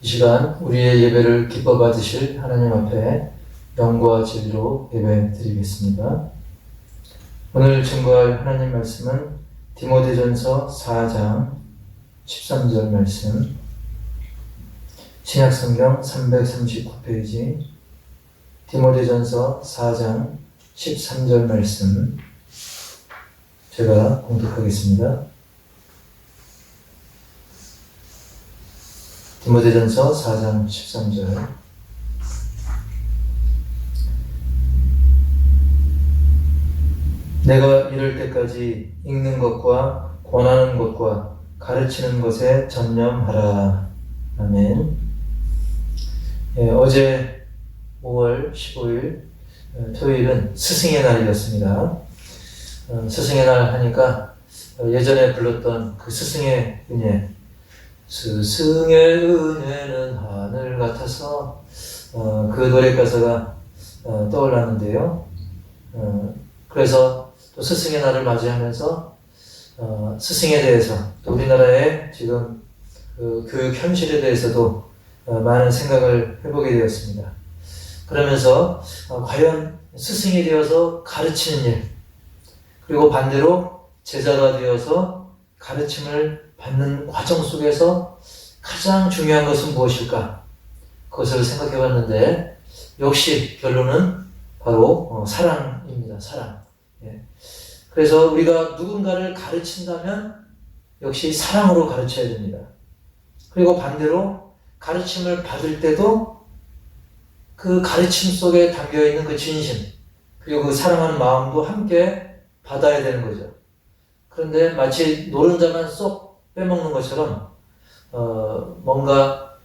이 시간 우리의 예배를 기뻐 받으실 하나님 앞에 영과 진리로 예배 드리겠습니다. 오늘 증거할 하나님 말씀은 디모데전서 4장 13절 말씀, 신약성경 339페이지 디모데전서 4장 13절 말씀 제가 공독하겠습니다. 디모데전서 4장 13절. 내가 이럴 때까지 읽는 것과 권하는 것과 가르치는 것에 전념하라. 아멘. 어제 5월 15일 토요일은 스승의 날이었습니다. 스승의 날 하니까 예전에 불렀던 그 스승의 은혜, 스승의 은혜는 하늘 같아서 그 노래 가사가 떠올랐는데요. 그래서 또 스승의 날을 맞이하면서 스승에 대해서 또 우리나라의 지금 그 교육 현실에 대해서도 많은 생각을 해보게 되었습니다. 그러면서 과연 스승이 되어서 가르치는 일, 그리고 반대로 제자가 되어서 가르침을 받는 과정 속에서 가장 중요한 것은 무엇일까? 그것을 생각해 봤는데 역시 결론은 바로 사랑입니다. 사랑. 그래서 우리가 누군가를 가르친다면 역시 사랑으로 가르쳐야 됩니다. 그리고 반대로 가르침을 받을 때도 그 가르침 속에 담겨있는 그 진심, 그리고 그 사랑하는 마음도 함께 받아야 되는 거죠. 그런데 마치 노른자만 쏙 빼먹는 것처럼 뭔가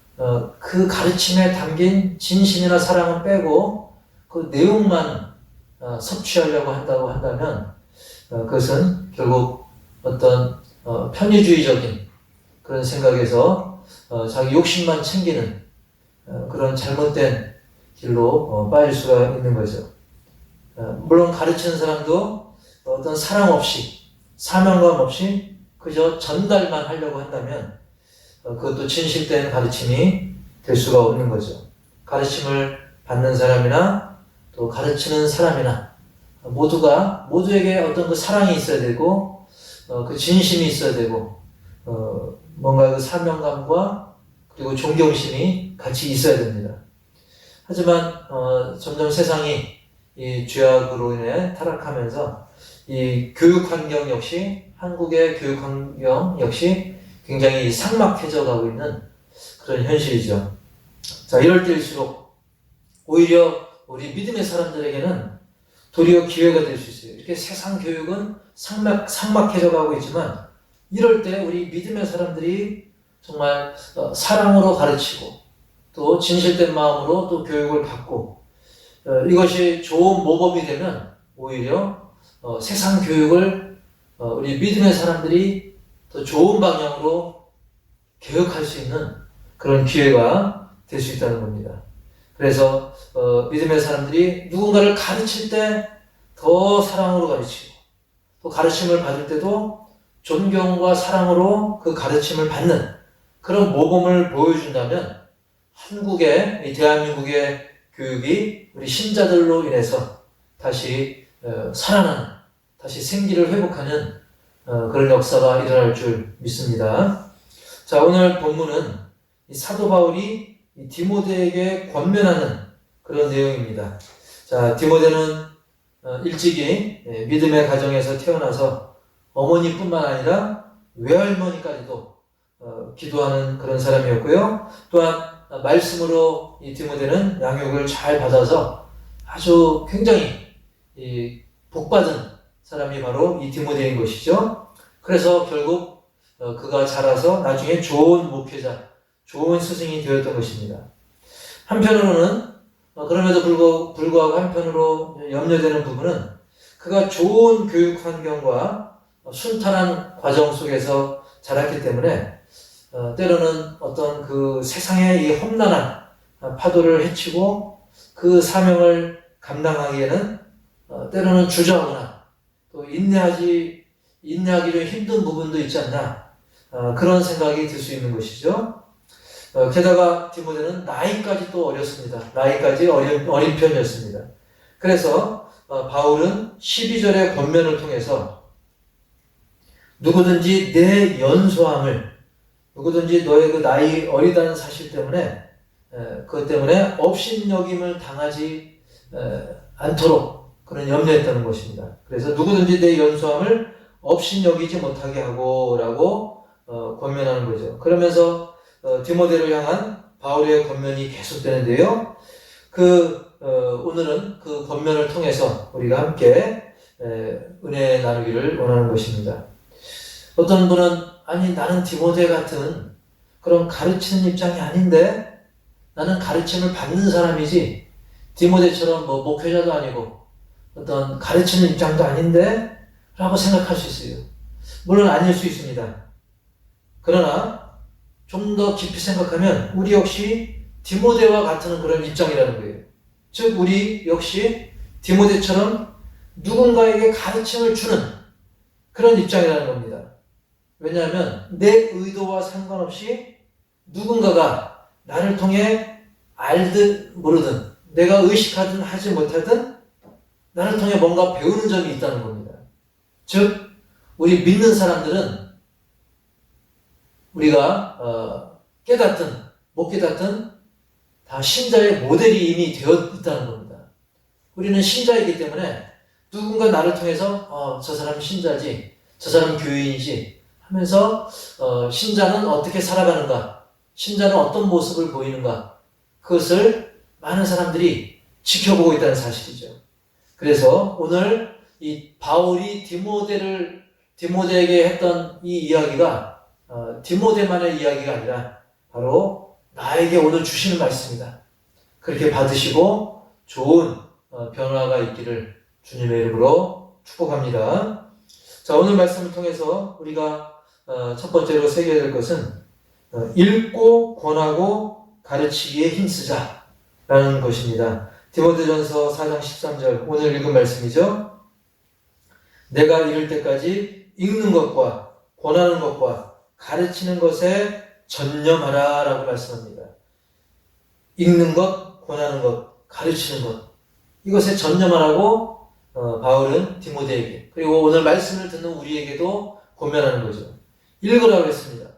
그 가르침에 담긴 진심이나 사랑은 빼고 그 내용만 섭취하려고 한다면 그것은 결국 어떤 편의주의적인 그런 생각에서 자기 욕심만 챙기는 그런 잘못된 길로 빠질 수가 있는 거죠. 물론 가르치는 사람도 어떤 사랑 없이, 사명감 없이 그저 전달만 하려고 한다면 그것도 진실된 가르침이 될 수가 없는 거죠. 가르침을 받는 사람이나 또 가르치는 사람이나 모두에게 어떤 그 사랑이 있어야 되고 그 진심이 있어야 되고 뭔가 그 사명감과 그리고 존경심이 같이 있어야 됩니다. 하지만 점점 세상이 이 죄악으로 인해 타락하면서 이 교육 환경 역시, 한국의 교육 환경 역시 굉장히 삭막해져 가고 있는 그런 현실이죠. 자, 이럴 때일수록 오히려 우리 믿음의 사람들에게는 도리어 기회가 될 수 있어요. 이렇게 세상 교육은 삭막해져 가고 있지만 이럴 때 우리 믿음의 사람들이 정말 사랑으로 가르치고 또 진실된 마음으로 또 교육을 받고 이것이 좋은 모범이 되면 오히려 세상 교육을 우리 믿음의 사람들이 더 좋은 방향으로 개혁할 수 있는 그런 기회가 될 수 있다는 겁니다. 그래서 믿음의 사람들이 누군가를 가르칠 때 더 사랑으로 가르치고 또 가르침을 받을 때도 존경과 사랑으로 그 가르침을 받는 그런 모범을 보여준다면 한국의, 이 대한민국의 교육이 우리 신자들로 인해서 다시 살아나는, 다시 생기를 회복하는 그런 역사가 일어날 줄 믿습니다. 자, 오늘 본문은 이 사도 바울이 이 디모데에게 권면하는 그런 내용입니다. 자, 디모데는 일찍이 믿음의 가정에서 태어나서 어머니뿐만 아니라 외할머니까지도 기도하는 그런 사람이었고요. 또한 말씀으로 이 디모데는 양육을 잘 받아서 아주 굉장히 복받은 사람이 바로 이 디모데인 것이죠. 그래서 결국 그가 자라서 나중에 좋은 목회자, 좋은 스승이 되었던 것입니다. 한편으로는 그럼에도 불구하고 한편으로 염려되는 부분은 그가 좋은 교육 환경과 순탄한 과정 속에서 자랐기 때문에 때로는 어떤 그 세상의 이 험난한 파도를 헤치고 그 사명을 감당하기에는 때로는 주저하거나 또 인내하기 좀 힘든 부분도 있지 않나 그런 생각이 들 수 있는 것이죠. 게다가 디모데는 나이까지 또 어렸습니다. 나이까지 어린 편이었습니다. 그래서 바울은 12절의 권면을 통해서 누구든지 내 연소함을, 누구든지 너의 그 나이 어리다는 사실 때문에 그것 때문에 업신여김을 당하지 않도록 그런 염려했다는 것입니다. 그래서 누구든지 내 연소함을 업신여기지 못하게 하고 라고 권면하는 거죠. 그러면서 디모데를 향한 바울의 권면이 계속되는데요. 오늘은 그 권면을 통해서 우리가 함께 은혜 나누기를 원하는 것입니다. 어떤 분은 아니 나는 디모데 같은 그런 가르치는 입장이 아닌데 나는 가르침을 받는 사람이지 디모데처럼 뭐 목회자도 아니고 어떤 가르치는 입장도 아닌데 라고 생각할 수 있어요. 물론 아닐 수 있습니다. 그러나 좀 더 깊이 생각하면 우리 역시 디모데와 같은 그런 입장이라는 거예요. 즉 우리 역시 디모데처럼 누군가에게 가르침을 주는 그런 입장이라는 겁니다. 왜냐하면 내 의도와 상관없이 누군가가 나를 통해 알든 모르든 내가 의식하든 하지 못하든 나를 통해 뭔가 배우는 점이 있다는 겁니다. 즉 우리 믿는 사람들은 우리가 깨닫든 못 깨닫든 다 신자의 모델이 이미 되어 있다는 겁니다. 우리는 신자이기 때문에 누군가 나를 통해서 저 사람 신자지, 저 사람 교인이지 하면서 신자는 어떻게 살아가는가, 신자는 어떤 모습을 보이는가, 그것을 많은 사람들이 지켜보고 있다는 사실이죠. 그래서 오늘 이 바울이 디모데에게 했던 이 이야기가 디모데만의 이야기가 아니라 바로 나에게 오늘 주시는 말씀이다. 그렇게 받으시고 좋은 변화가 있기를 주님의 이름으로 축복합니다. 자, 오늘 말씀을 통해서 우리가 첫 번째로 새겨야 될 것은 읽고 권하고 가르치기에 힘쓰자라는 것입니다. 디모데전서 4장 13절 오늘 읽은 말씀이죠. 내가 이를 때까지 읽는 것과 권하는 것과 가르치는 것에 전념하라 라고 말씀합니다. 읽는 것, 권하는 것, 가르치는 것, 이것에 전념하라고 바울은 디모데에게, 그리고 오늘 말씀을 듣는 우리에게도 권면하는 거죠. 읽으라고 했습니다.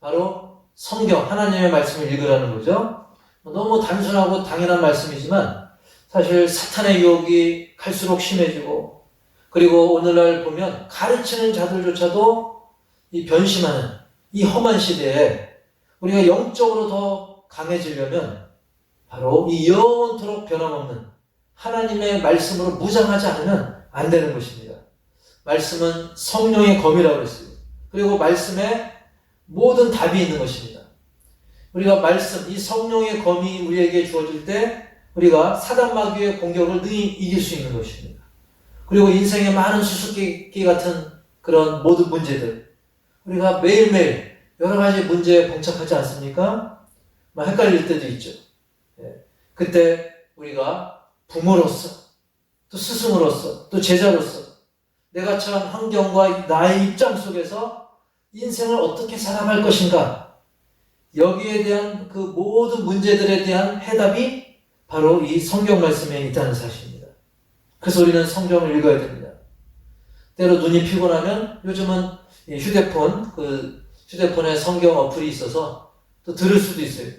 바로 성경, 하나님의 말씀을 읽으라는 거죠. 너무 단순하고 당연한 말씀이지만 사실 사탄의 유혹이 갈수록 심해지고, 그리고 오늘날 보면 가르치는 자들조차도 이 변심하는 이 험한 시대에 우리가 영적으로 더 강해지려면 바로 이 영원토록 변함없는 하나님의 말씀으로 무장하지 않으면 안 되는 것입니다. 말씀은 성령의 검이라고 했어요. 그리고 말씀에 모든 답이 있는 것입니다. 우리가 말씀, 이 성령의 검이 우리에게 주어질 때 우리가 사단 마귀의 공격을 능히 이길 수 있는 것입니다. 그리고 인생의 많은 수수께끼 같은 그런 모든 문제들, 우리가 매일매일 여러 가지 문제에 봉착하지 않습니까? 막 헷갈릴 때도 있죠. 그때 우리가 부모로서, 또 스승으로서, 또 제자로서 내가 처한 환경과 나의 입장 속에서 인생을 어떻게 살아갈 것인가, 여기에 대한 그 모든 문제들에 대한 해답이 바로 이 성경 말씀에 있다는 사실입니다. 그래서 우리는 성경을 읽어야 됩니다. 때로 눈이 피곤하면 요즘은 휴대폰에 성경 어플이 있어서 또 들을 수도 있어요.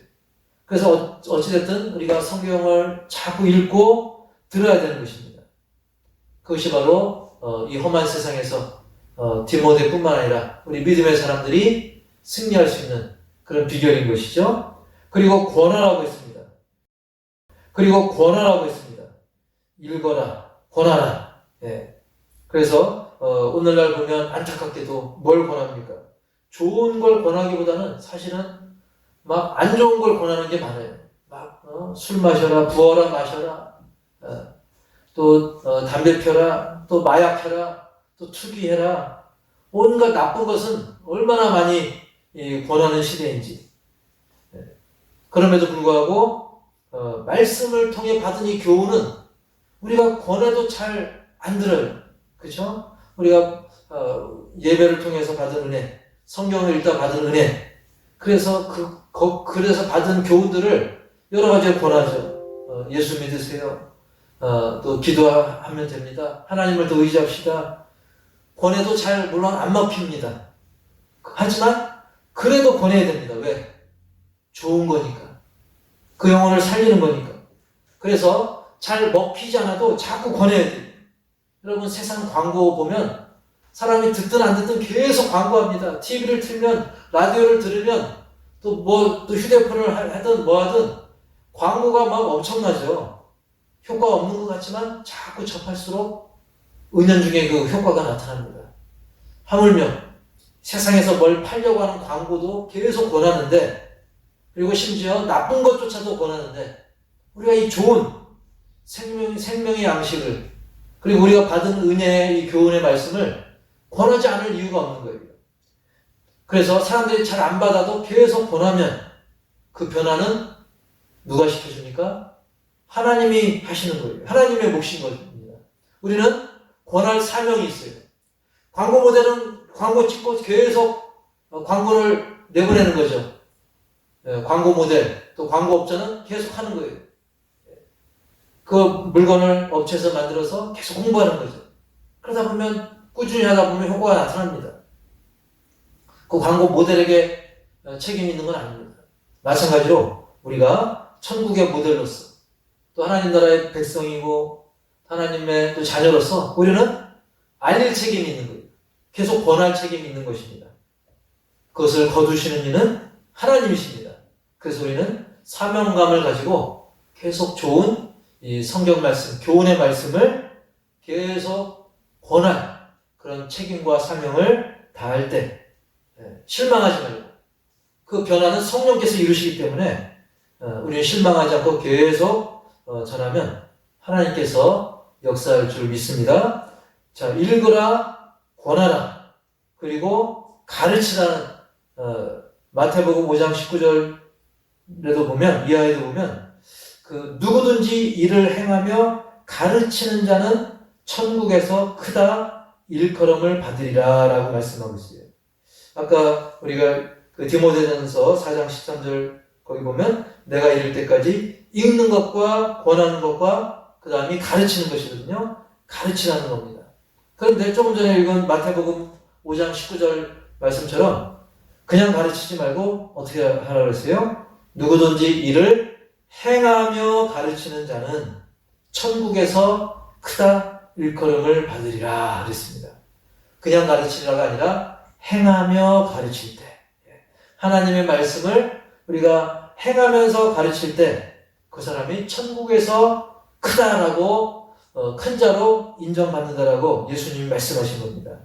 그래서 어찌됐든 우리가 성경을 자꾸 읽고 들어야 되는 것입니다. 그것이 바로 이 험한 세상에서 디모데뿐만 아니라 우리 믿음의 사람들이 승리할 수 있는 그런 비결인 것이죠. 그리고 권하라고 했습니다. 읽어라, 권하라. 그래서 오늘날 보면 안타깝게도 뭘 권합니까? 좋은 걸 권하기보다는 사실은 막 안 좋은 걸 권하는 게 많아요. 막 술 마셔라, 부어라, 마셔라, 또 담배 펴라, 또 마약 펴라, 또 투기해라. 온갖 나쁜 것은 얼마나 많이 권하는 시대인지. 그럼에도 불구하고 말씀을 통해 받은 이 교훈은 우리가 권해도 잘 안 들어요. 그렇죠? 우리가 예배를 통해서 받은 은혜, 성경을 읽다 받은 은혜, 그래서 그래서 받은 교훈들을 여러 가지를 권하죠. 예수 믿으세요. 또 기도하면 됩니다. 하나님을 더 의지합시다. 권해도 잘 물론 안 먹힙니다. 하지만 그래도 권해야 됩니다. 왜? 좋은 거니까. 그 영혼을 살리는 거니까. 그래서 잘 먹히지 않아도 자꾸 권해야 돼요. 여러분 세상 광고 보면 사람이 듣든 안 듣든 계속 광고합니다. TV를 틀면 라디오를 들으면 또 휴대폰을 하든 뭐 하든 광고가 막 엄청나죠. 효과가 없는 것 같지만 자꾸 접할수록 은연중에 그 효과가 나타납니다. 하물며 세상에서 뭘 팔려고 하는 광고도 계속 권하는데, 그리고 심지어 나쁜 것조차도 권하는데, 우리가 이 좋은 생명의 양식을, 그리고 우리가 받은 은혜의 이 교훈의 말씀을 권하지 않을 이유가 없는 거예요. 그래서 사람들이 잘 안 받아도 계속 권하면 그 변화는 누가 시켜줍니까? 하나님이 하시는 거예요. 하나님의 몫인 겁니다. 우리는 권할 사명이 있어요. 광고 모델은 광고 찍고 계속 광고를 내보내는 거죠. 광고 모델, 또 광고업자는 계속 하는 거예요. 그 물건을 업체에서 만들어서 계속 홍보하는 거죠. 그러다 보면 꾸준히 하다 보면 효과가 나타납니다. 그 광고 모델에게 책임이 있는 건 아닙니다. 마찬가지로 우리가 천국의 모델로서 또 하나님 나라의 백성이고 하나님의 또 자녀로서 우리는 알릴 책임이 있는 거예요. 계속 권할 책임이 있는 것입니다. 그것을 거두시는 이는 하나님이십니다. 그래서 우리는 사명감을 가지고 계속 좋은 이 성경 말씀, 교훈의 말씀을 계속 권할 그런 책임과 사명을 다할 때 실망하지 말고, 그 변화는 성령께서 이루시기 때문에 우리는 실망하지 않고 계속 전하면 하나님께서 역사할 줄 믿습니다. 자, 읽으라, 권하라, 그리고 가르치라는 마태복음 5장 19절에도 보면, 이하에도 보면 그 누구든지 이를 행하며 가르치는 자는 천국에서 크다 일컬음을 받으리라 라고 말씀하고 있어요. 아까 우리가 그 디모데전서 4장 13절 거기 보면 내가 이를 때까지 읽는 것과 권하는 것과 그 다음이 가르치는 것이거든요. 가르치라는 겁니다. 그런데 조금 전에 읽은 마태복음 5장 19절 말씀처럼 그냥 가르치지 말고 어떻게 하라고 했어요? 누구든지 이를 행하며 가르치는 자는 천국에서 크다 일컬음을 받으리라 그랬습니다. 그냥 가르치라가 아니라 행하며 가르칠 때, 하나님의 말씀을 우리가 행하면서 가르칠 때 그 사람이 천국에서 크다라고 큰 자로 인정받는다라고 예수님이 말씀하신 겁니다.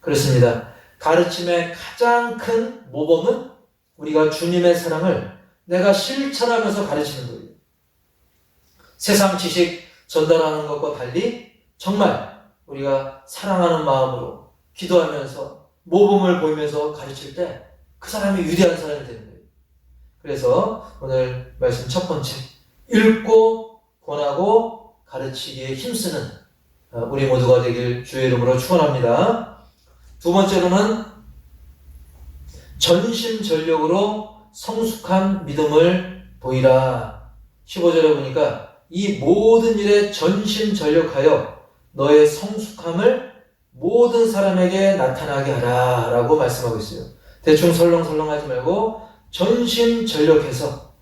그렇습니다. 가르침의 가장 큰 모범은 우리가 주님의 사랑을 내가 실천하면서 가르치는 거예요. 세상 지식 전달하는 것과 달리 정말 우리가 사랑하는 마음으로 기도하면서 모범을 보이면서 가르칠 때 그 사람이 위대한 사람이 되는 거예요. 그래서 오늘 말씀 첫 번째, 읽고 권하고 가르치기에 힘쓰는 우리 모두가 되길 주의 이름으로 축원합니다. 두 번째로는 전심전력으로 성숙한 믿음을 보이라. 15절에 보니까 이 모든 일에 전심전력하여 너의 성숙함을 모든 사람에게 나타나게 하라 라고 말씀하고 있어요. 대충 설렁설렁 하지 말고 전심전력해서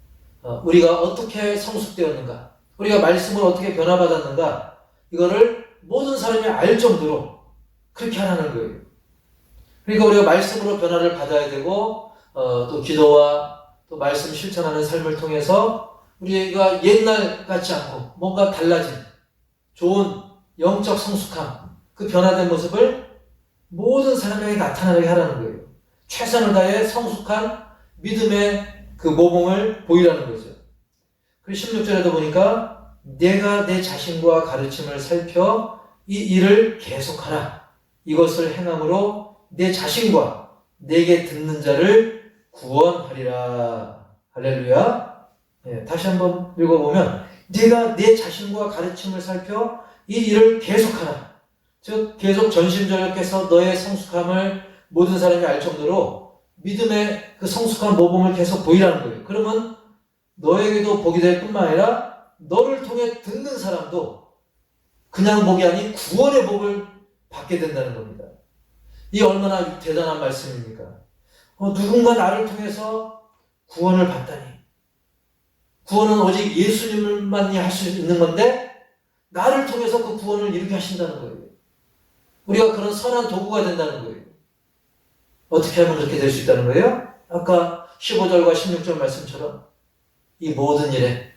우리가 어떻게 성숙되었는가, 우리가 말씀을 어떻게 변화받았는가, 이거를 모든 사람이 알 정도로 그렇게 하라는 거예요. 그러니까 우리가 말씀으로 변화를 받아야 되고 또 기도와 또 말씀 실천하는 삶을 통해서 우리가 옛날 같지 않고 뭔가 달라진 좋은 영적 성숙함, 그 변화된 모습을 모든 사람에게 나타나게 하라는 거예요. 최선을 다해 성숙한 믿음의 그 모범을 보이라는 거죠. 그리고 16절에도 보니까 내가 내 자신과 가르침을 살펴 이 일을 계속하라. 이것을 행함으로 내 자신과 내게 듣는 자를 구원하리라. 할렐루야. 다시 한번 읽어보면 네가 내 자신과 가르침을 살펴 이 일을 계속하라. 즉 계속 전심전력해서 너의 성숙함을 모든 사람이 알 정도로 믿음의 그 성숙한 모범을 계속 보이라는 거예요. 그러면 너에게도 복이 될 뿐만 아니라 너를 통해 듣는 사람도 그냥 복이 아닌 구원의 복을 받게 된다는 겁니다. 이 얼마나 대단한 말씀입니까? 누군가 나를 통해서 구원을 받다니. 구원은 오직 예수님만이 할 수 있는 건데 나를 통해서 그 구원을 이루게 하신다는 거예요. 우리가 그런 선한 도구가 된다는 거예요. 어떻게 하면 그렇게 될 수 있다는 거예요? 아까 15절과 16절 말씀처럼 이 모든 일에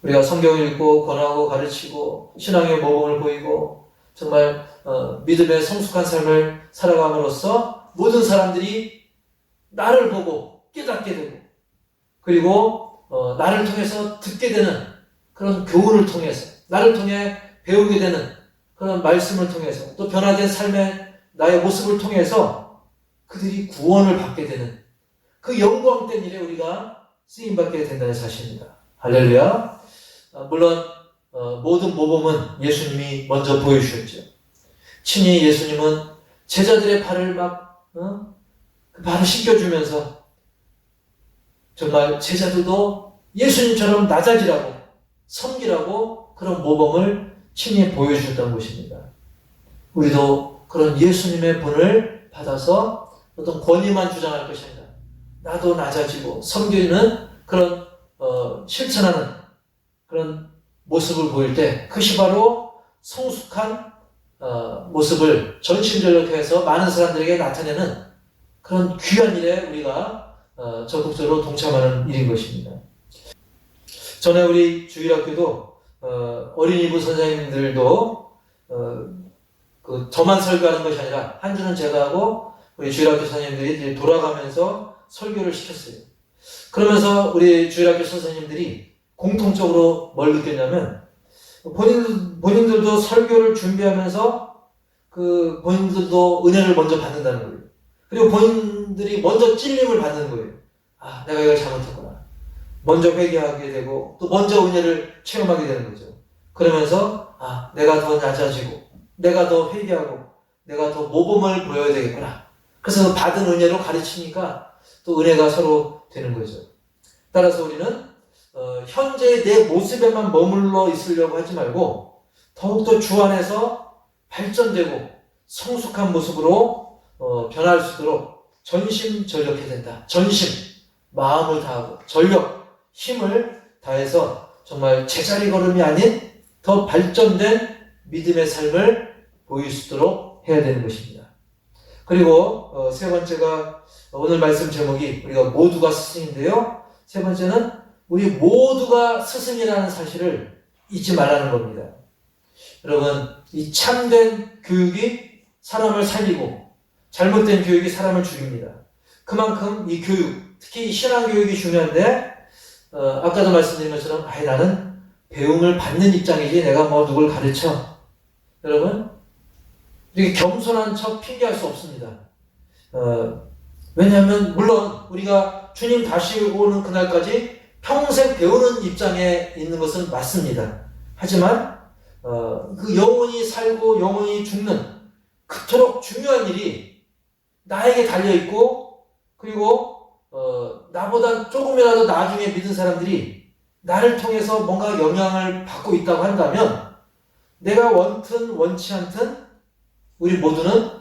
우리가 성경을 읽고 권하고 가르치고 신앙의 모범을 보이고 정말 믿음의 성숙한 삶을 살아감으로써 모든 사람들이 나를 보고 깨닫게 되고 그리고 나를 통해서 듣게 되는 그런 교훈을 통해서 나를 통해 배우게 되는 그런 말씀을 통해서 또 변화된 삶의 나의 모습을 통해서 그들이 구원을 받게 되는 그 영광된 일에 우리가 쓰임받게 된다는 사실입니다. 할렐루야. 물론 모든 모범은 예수님이 먼저 보여주셨죠. 친히 예수님은 제자들의 발을 그 발을 씻겨주면서 정말 제자들도 예수님처럼 낮아지라고 섬기라고 그런 모범을 친히 보여주셨다는 것입니다. 우리도 그런 예수님의 본을 받아서 어떤 권위만 주장할 것이 아니라 나도 낮아지고 섬기는 그런 실천하는 그런 모습을 보일 때 그것이 바로 성숙한 모습을 전심전력해서 많은 사람들에게 나타내는 그런 귀한 일에 우리가 적극적으로 동참하는 일인 것입니다. 전에 우리 주일학교도 어린이부 선생님들도 저만 설교하는 것이 아니라 한 주는 제가 하고 우리 주일학교 선생님들이 돌아가면서 설교를 시켰어요. 그러면서 우리 주일학교 선생님들이 공통적으로 뭘 느꼈냐면 본인들도 설교를 준비하면서 본인들도 은혜를 먼저 받는다는 거예요. 그리고 본인들이 먼저 찔림을 받는 거예요. 내가 이걸 잘못했구나. 먼저 회개하게 되고 또 먼저 은혜를 체험하게 되는 거죠. 그러면서 내가 더 낮아지고 내가 더 회개하고 내가 더 모범을 보여야 되겠구나. 그래서 받은 은혜로 가르치니까 또 은혜가 서로 되는 거죠. 따라서 우리는 현재의 내 모습에만 머물러 있으려고 하지 말고 더욱더 주 안에서 발전되고 성숙한 모습으로 변할 수 있도록 전심전력해야 된다. 전심, 마음을 다하고 전력, 힘을 다해서 정말 제자리 걸음이 아닌 더 발전된 믿음의 삶을 보일 수 있도록 해야 되는 것입니다. 그리고 세 번째가 오늘 말씀 제목이 우리가 모두가 스승인데요. 세 번째는 우리 모두가 스승이라는 사실을 잊지 말라는 겁니다. 여러분, 이 참된 교육이 사람을 살리고 잘못된 교육이 사람을 죽입니다. 그만큼 이 교육, 특히 신앙교육이 중요한데 아까도 말씀드린 것처럼 나는 배움을 받는 입장이지 내가 누굴 가르쳐. 여러분, 이렇게 겸손한 척 핑계할 수 없습니다. 왜냐하면 물론 우리가 주님 다시 오는 그날까지 평생 배우는 입장에 있는 것은 맞습니다. 하지만 그 영혼이 살고 영혼이 죽는 그토록 중요한 일이 나에게 달려있고 그리고 나보다 조금이라도 나중에 믿은 사람들이 나를 통해서 뭔가 영향을 받고 있다고 한다면 내가 원튼 원치 않든 우리 모두는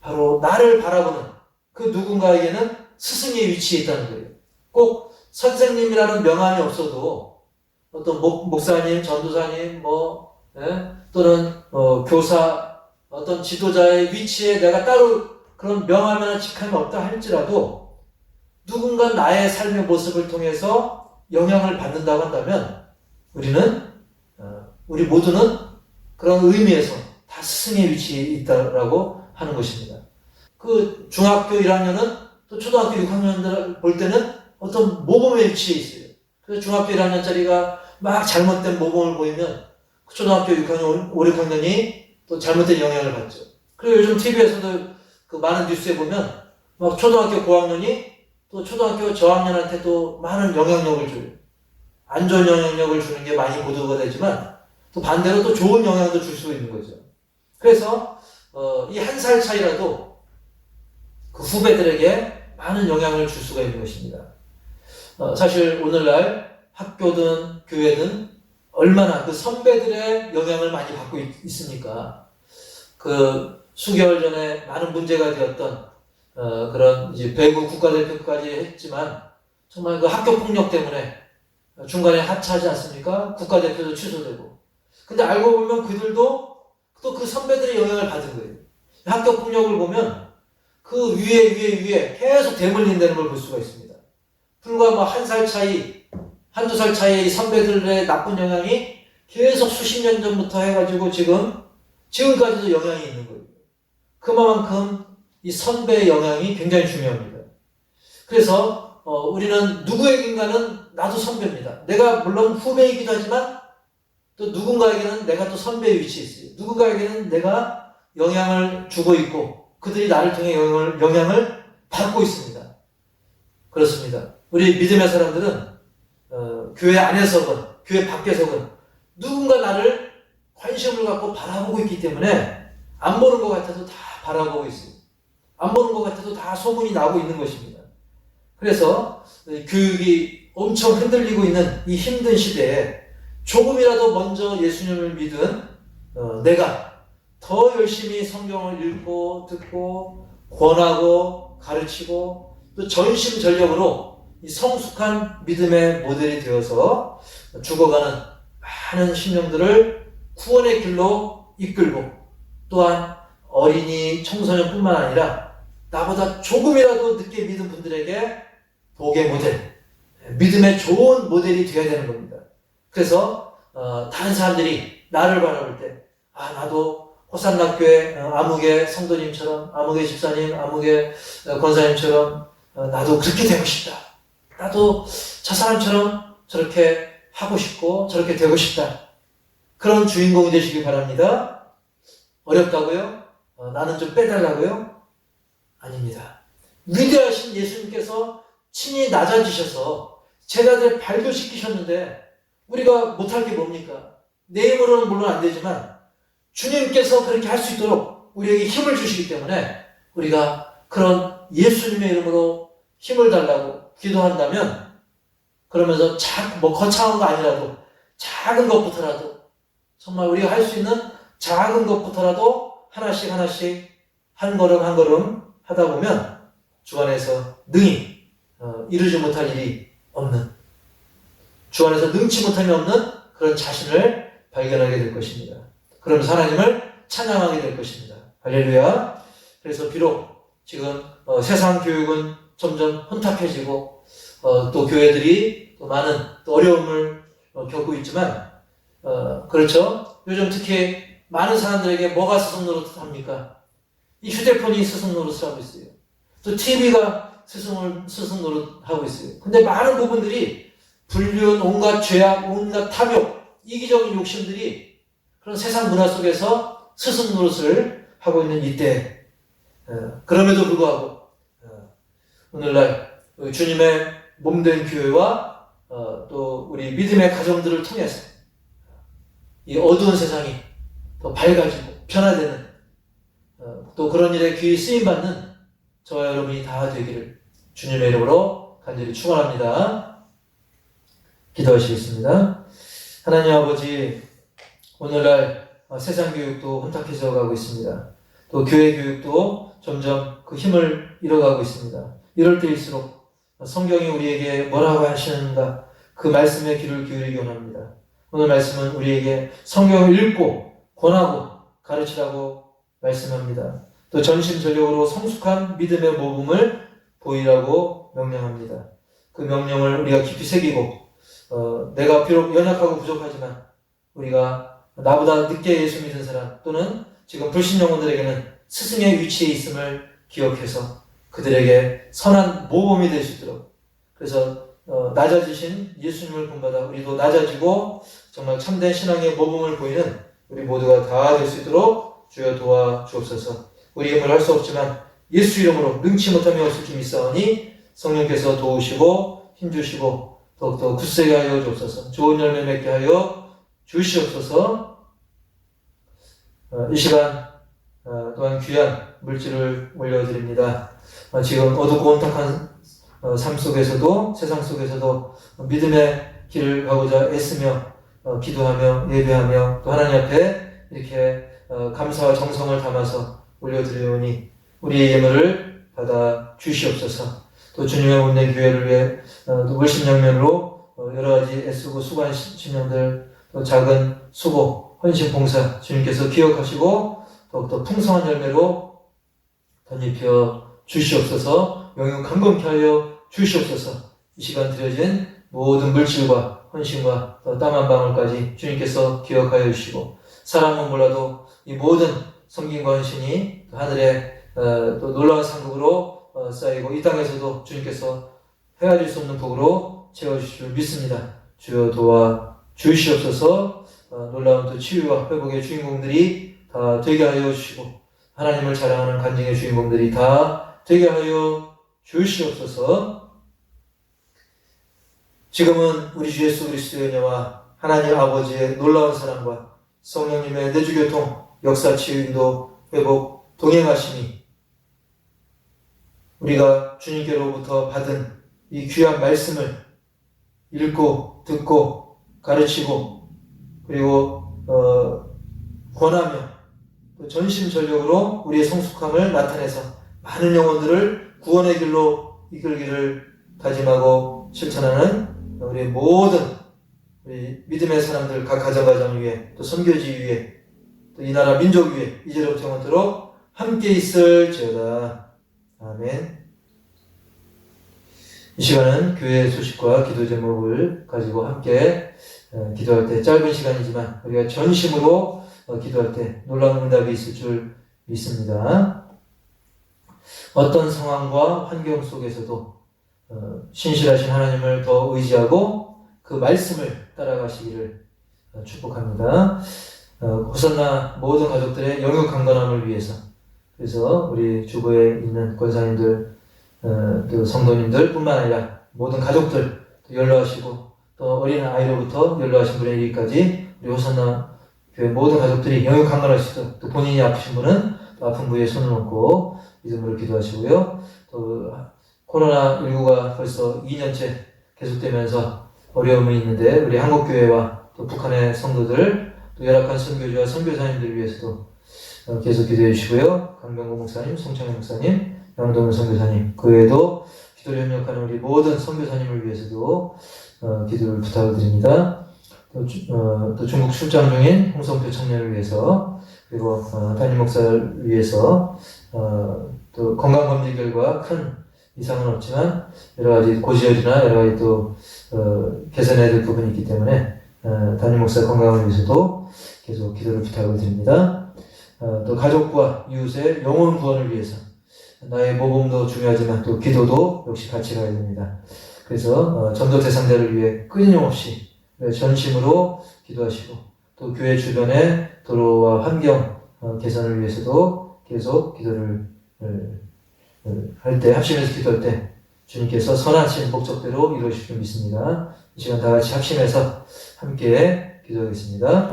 바로 나를 바라보는 그 누군가에게는 스승의 위치에 있다는 거예요. 꼭 선생님이라는 명함이 없어도 어떤 목사님, 전도사님, 또는 교사, 어떤 지도자의 위치에 내가 따로 그런 명함이나 직함이 없다 할지라도 누군가 나의 삶의 모습을 통해서 영향을 받는다고 한다면 우리 모두는 그런 의미에서 다 스승의 위치에 있다라고 하는 것입니다. 그 중학교 1학년은 또 초등학교 6학년들 볼 때는 어떤 모범의 위치에 있어요. 그래서 중학교 1학년짜리가 막 잘못된 모범을 보이면 초등학교 6학년, 5, 6학년이 또 잘못된 영향을 받죠. 그리고 요즘 TV에서도 그 많은 뉴스에 보면 막 초등학교 고학년이 또 초등학교 저학년한테 또 많은 영향력을 줘요. 안 좋은 영향력을 주는 게 많이 보도가 되지만 또 반대로 또 좋은 영향도 줄 수 있는 거죠. 그래서 이 한 살 차이라도 그 후배들에게 많은 영향을 줄 수가 있는 것입니다. 사실 오늘날 학교든 교회든 얼마나 그 선배들의 영향을 많이 받고 있습니까? 그 수개월 전에 많은 문제가 되었던 그런 이제 배구 국가대표까지 했지만 정말 그 학교 폭력 때문에 중간에 하차하지 않습니까? 국가대표도 취소되고. 근데 알고 보면 그들도 또 그 선배들의 영향을 받은 거예요. 학교 폭력을 보면 그 위에 계속 대물림되는 걸 볼 수가 있습니다. 불과 뭐 한 살 차이, 한두 살 차이의 선배들의 나쁜 영향이 계속 수십 년 전부터 해가지고 지금까지도 영향이 있는 거예요. 그만큼 이 선배의 영향이 굉장히 중요합니다. 그래서 우리는 누구에겐가는 나도 선배입니다. 내가 물론 후배이기도 하지만 또 누군가에게는 내가 또 선배의 위치에 있어요. 누군가에게는 내가 영향을 주고 있고 그들이 나를 통해 영향을 받고 있습니다. 그렇습니다. 우리 믿음의 사람들은 교회 안에서건 교회 밖에서건 누군가 나를 관심을 갖고 바라보고 있기 때문에 안 보는 것 같아도 다 바라보고 있어요. 안 보는 것 같아도 다 소문이 나고 있는 것입니다. 그래서 교육이 엄청 흔들리고 있는 이 힘든 시대에 조금이라도 먼저 예수님을 믿은 내가 더 열심히 성경을 읽고 듣고 권하고 가르치고 또 전심전력으로 이 성숙한 믿음의 모델이 되어서 죽어가는 많은 심령들을 구원의 길로 이끌고 또한 어린이 청소년뿐만 아니라 나보다 조금이라도 늦게 믿은 분들에게 복의 모델, 믿음의 좋은 모델이 되어야 되는 겁니다. 그래서 다른 사람들이 나를 바라볼 때 나도 호산나교회 아무개 성도님처럼 아무개 집사님 아무개 권사님처럼 나도 그렇게 되고 싶다. 나도 저 사람처럼 저렇게 하고 싶고 저렇게 되고 싶다. 그런 주인공이 되시기 바랍니다. 어렵다고요? 나는 좀 빼달라고요? 아닙니다. 위대하신 예수님께서 친히 낮아지셔서 제자들 발도 씻기셨는데 우리가 못할 게 뭡니까? 내 힘으로는 물론 안 되지만 주님께서 그렇게 할 수 있도록 우리에게 힘을 주시기 때문에 우리가 그런 예수님의 이름으로 힘을 달라고 기도한다면 그러면서 거창한 거 아니라도 작은 것부터라도 정말 우리가 할 수 있는 작은 것부터라도 하나씩 한 걸음 하다 보면 주 안에서 능히 이루지 못할 일이 없는 주 안에서 능치 못함이 없는 그런 자신을 발견하게 될 것입니다. 그러면서 하나님을 찬양하게 될 것입니다. 할렐루야. 그래서 비록 지금 세상 교육은 점점 혼탁해지고 또 교회들이 또 많은 또 어려움을 겪고 있지만 그렇죠. 요즘 특히 많은 사람들에게 뭐가 스승 노릇합니까? 이 휴대폰이 스승 노릇을 하고 있어요. 또 TV가 스승 노릇하고 있어요. 근데 많은 부분들이 불륜, 온갖 죄악, 온갖 탐욕, 이기적인 욕심들이 그런 세상 문화 속에서 스승 노릇을 하고 있는 이때 그럼에도 불구하고 오늘날 주님의 몸된 교회와 또 우리 믿음의 가정들을 통해서 이 어두운 세상이 더 밝아지고 변화되는 또 그런 일에 귀히 쓰임받는 저와 여러분이 다 되기를 주님의 이름으로 간절히 축원합니다. 기도하시겠습니다. 하나님 아버지, 오늘날 세상 교육도 혼탁해져 가고 있습니다. 또 교회 교육도 점점 그 힘을 잃어가고 있습니다. 이럴 때일수록 성경이 우리에게 뭐라고 하시는가 그 말씀에 귀를 기울이기 원합니다. 오늘 말씀은 우리에게 성경을 읽고 권하고 가르치라고 말씀합니다. 또 전심전력으로 성숙한 믿음의 모범을 보이라고 명령합니다. 그 명령을 우리가 깊이 새기고 내가 비록 연약하고 부족하지만 우리가 나보다 늦게 예수 믿은 사람 또는 지금 불신 영혼들에게는 스승의 위치에 있음을 기억해서 그들에게 선한 모범이 될 수 있도록 그래서 낮아지신 예수님을 본받아 우리도 낮아지고 정말 참된 신앙의 모범을 보이는 우리 모두가 다 될 수 있도록 주여 도와주옵소서. 우리 힘으로 할 수 없지만 예수 이름으로 능치 못함이 없을 줄 믿사오니 성령께서 도우시고 힘주시고 더욱더 굳세게 하여 주옵소서. 좋은 열매 맺게 하여 주시옵소서. 이 시간 또한 귀한 물질을 올려드립니다. 지금 어둡고 혼탁한 삶 속에서도, 세상 속에서도 믿음의 길을 가고자 애쓰며 기도하며 예배하며 또 하나님 앞에 이렇게 감사와 정성을 담아서 올려드리오니 우리의 예물을 받아 주시옵소서. 또 주님의 온내 교회를 위해 또 물심양면으로 여러 가지 애쓰고 수고한 심령들, 또 작은 수고, 헌신 봉사 주님께서 기억하시고 더욱더 풍성한 열매로 덧입혀 주시옵소서. 영영 강건케 하여 주시옵소서. 이 시간 드려진 모든 물질과 헌신과 땀 한 방울까지 주님께서 기억하여 주시고, 사람은 몰라도 이 모든 섬김과 헌신이 하늘에 또 놀라운 상급으로 쌓이고 이 땅에서도 주님께서 헤아릴 수 없는 복으로 채워주실 줄 믿습니다. 주여 도와 주시옵소서. 놀라운 또 치유와 회복의 주인공들이 다 되게 하여 주시고 하나님을 자랑하는 간증의 주인공들이 다 되게 하여 주시옵소서. 지금은 우리 주 예수 그리스도의 은혜와 하나님 아버지의 놀라운 사랑과 성령님의 내주교통, 역사, 치유, 인도, 회복, 동행하심이 우리가 주님께로부터 받은 이 귀한 말씀을 읽고 듣고 가르치고 그리고 권하며 또 전심전력으로 우리의 성숙함을 나타내서 많은 영혼들을 구원의 길로 이끌기를 다짐하고 실천하는 우리 모든 우리 믿음의 사람들 각 가정 위에 또 선교지 위에 또 이 나라 민족 위에 이제로부터 영원토록 함께 있을지어다. 아멘. 이 시간은 교회 소식과 기도 제목을 가지고 함께 기도할 때 짧은 시간이지만 우리가 전심으로 기도할 때 놀라운 응답이 있을 줄 믿습니다. 어떤 상황과 환경 속에서도 신실하신 하나님을 더 의지하고 그 말씀을 따라가시기를 축복합니다. 호산나 모든 가족들의 영육 강건함을 위해서, 그래서 우리 주보에 있는 권사님들, 또 성도님들 뿐만 아니라 모든 가족들 연로하시고 또 어린 아이로부터 연로하신 분에 이르기까지 우리 호산나 교회 모든 가족들이 영육 강건할 수 있도록, 또 본인이 아프신 분은 또 아픈 부위에 손을 얹고 믿음으로 기도하시고요. 또 코로나19가 벌써 2년째 계속되면서 어려움이 있는데 우리 한국교회와 또 북한의 성도들, 또 열악한 선교주와 선교사님들을 위해서도 계속 기도해 주시고요. 강병구 목사님, 송창현 목사님, 양동훈 선교사님, 그 외에도 기도를 협력하는 우리 모든 선교사님을 위해서도 기도를 부탁을 드립니다. 또 중국 출장 중인 홍성표 청년을 위해서, 그리고 담임 목사를 위해서 또 건강검진 결과 큰 이상은 없지만 여러 가지 고지혈이나 여러 가지 또 개선해야 될 부분이 있기 때문에 담임 목사 건강을 위해서도 계속 기도를 부탁을 드립니다. 또 가족과 이웃의 영혼 구원을 위해서 나의 모범도 중요하지만 또 기도도 역시 같이 가야 됩니다. 그래서 전도 대상자를 위해 끊임없이 전심으로 기도하시고 또 교회 주변의 도로와 환경 개선을 위해서도 계속 기도를 할 때, 합심해서 기도할 때 주님께서 선하신 목적대로 이루어질 줄 믿습니다. 이 시간 다 같이 합심해서 함께 기도하겠습니다.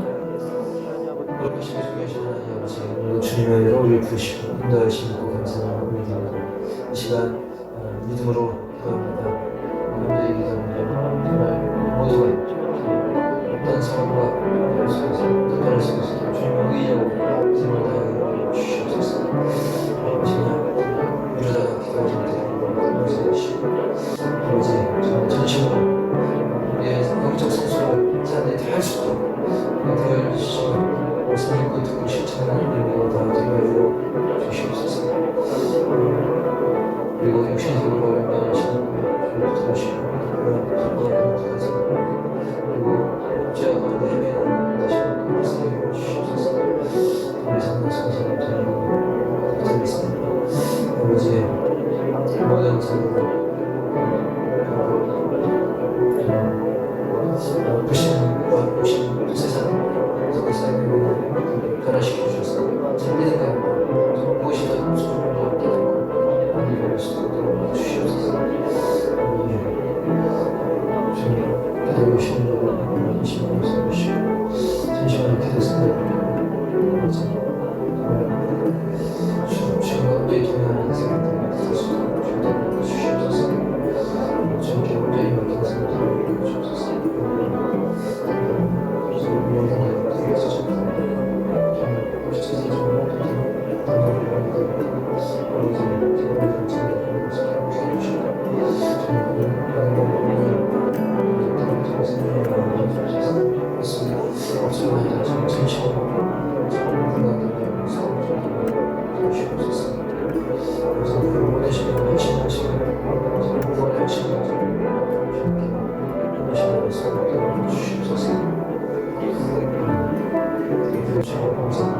그렇게 중에 계신 하나님 아버지, 오늘도 주님의 은혜로 우리를 부르시고 인도하시고 감사하고 우리들도 이 시간 믿음으로 기도합니다. 감사히 기도합니다. 정말 모두가 어떤 상황과 속에서 특별한 속에서 주님을 의지하고 힘을 다하여 주시옵소서. 이러다가 기도하시는 용서해주시고 아버지, 정말 전심으로 우리의 영적 성숙을 사람들이 할 수 있도록 되어 주시고 말씀 읽고 듣고 실천하는 우리가 다 되어 주시옵소서. 그리고 육신적으로 어렵다하시는 우리를 부탁하시고 그리고 죄와 가운데 헤매는 다시는 그 말씀을 주시옵소서. 우리 삶의 성사를 드리고 부탁드리겠습니다. 아버지의 모든 삶을 불신과 욕심, 세상 속에서 변화시켜 주셔서 제 믿음 가운데 무엇이 더 소중하고 깨닫고 안일할 수 있도록 주시옵소서. 주님, 기도해 주시는 분을 심히 용서해 주시고 진심으로 기도했습니다. 주님 가운데 동행하는 인생을 주시옵소서.